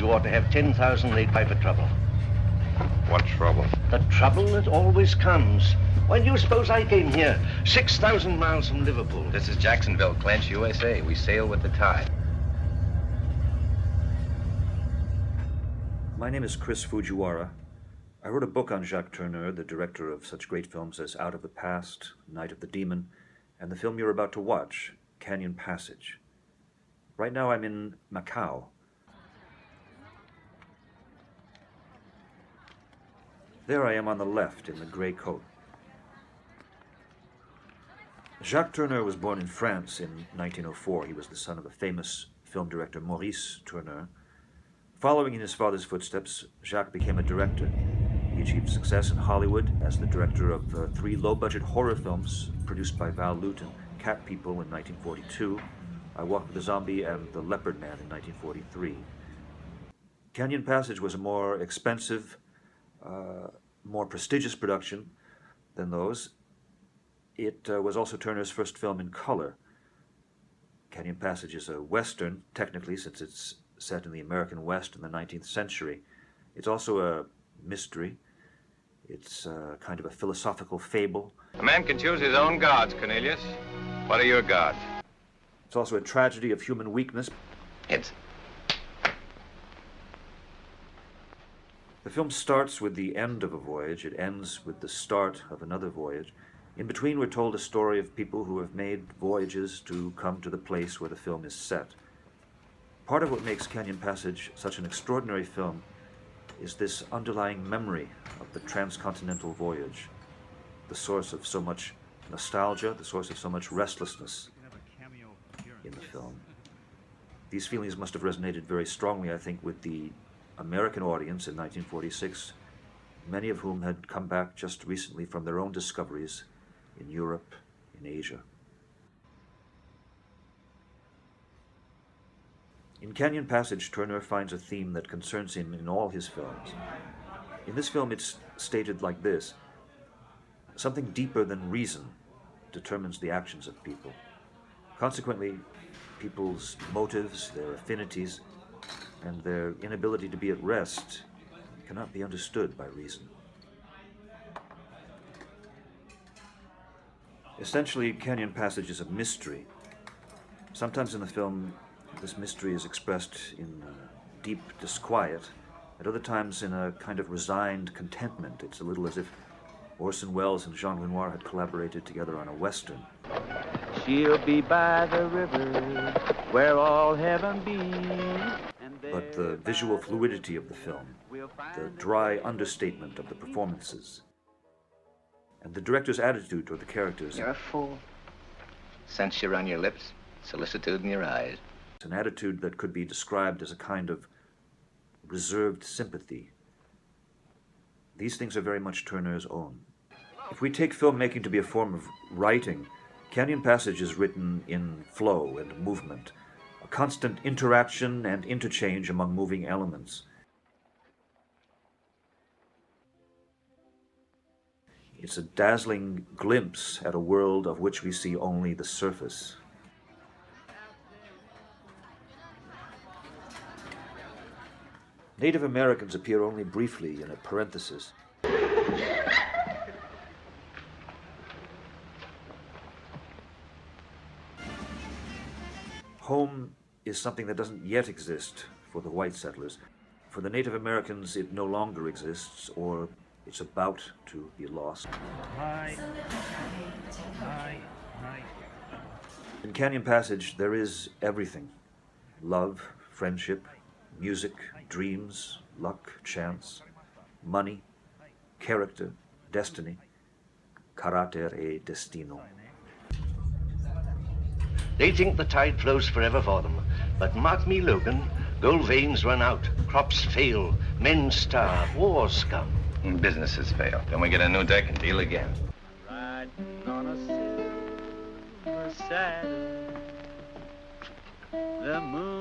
you ought to have 10,000 laid by for trouble. What trouble? The trouble that always comes. Why do you suppose I came here? 6,000 miles from Liverpool. This is Jacksonville, Clinch, USA. We sail with the tide. My name is Chris Fujiwara. I wrote a book on Jacques Tourneur, the director of such great films as Out of the Past, Night of the Demon, and the film you're about to watch, Canyon Passage. Right now I'm in Macau. There I am on the left in the gray coat. Jacques Tourneur was born in France in 1904. He was the son of a famous film director, Maurice Tourneur. Following in his father's footsteps, Jacques became a director. He achieved success in Hollywood as the director of 3 low-budget horror films produced by Val Lewton, Cat People in 1942, I Walk with the Zombie, and The Leopard Man in 1943. Canyon Passage was a more expensive, more prestigious production than those. It was also Tourneur's first film in color. Canyon Passage is a Western, technically, since it's set in the American West in the 19th century. It's also a mystery. It's kind of a philosophical fable. A man can choose his own gods, Cornelius. What are your gods? It's also a tragedy of human weakness. It's... The film starts with the end of a voyage. It ends with the start of another voyage. In between, we're told a story of people who have made voyages to come to the place where the film is set. Part of what makes Canyon Passage such an extraordinary film is this underlying memory of the transcontinental voyage, the source of so much nostalgia, the source of so much restlessness in the film. These feelings must have resonated very strongly, I think, with the American audience in 1946, many of whom had come back just recently from their own discoveries in Europe, in Asia. In Canyon Passage, Tourneur finds a theme that concerns him in all his films. In this film, it's stated like this: something deeper than reason determines the actions of people. Consequently, people's motives, their affinities, and their inability to be at rest cannot be understood by reason. Essentially, Canyon Passage is a mystery. Sometimes in the film, this mystery is expressed in deep disquiet. At other times, in a kind of resigned contentment. It's a little as if Orson Welles and Jean Renoir had collaborated together on a Western. She'll be by the river where all heaven be. But the visual fluidity of the film, the dry understatement of the performances, and the director's attitude toward the characters. You're a fool. Censure on your lips, solicitude in your eyes. An attitude that could be described as a kind of reserved sympathy. These things are very much Tourneur's own. If we take filmmaking to be a form of writing, Canyon Passage is written in flow and movement, a constant interaction and interchange among moving elements. It's a dazzling glimpse at a world of which we see only the surface. Native Americans appear only briefly in a parenthesis. Home is something that doesn't yet exist for the white settlers. For the Native Americans, it no longer exists, or it's about to be lost. Hi. In Canyon Passage, there is everything: love, friendship, music, dreams, luck, chance, money, character, destiny, carácter e destino. They think the tide flows forever for them. But mark me, Logan, gold veins run out, crops fail, men starve, wars come. And businesses fail. Then we get a new deck and deal again. Riding on a silver saddle, the moon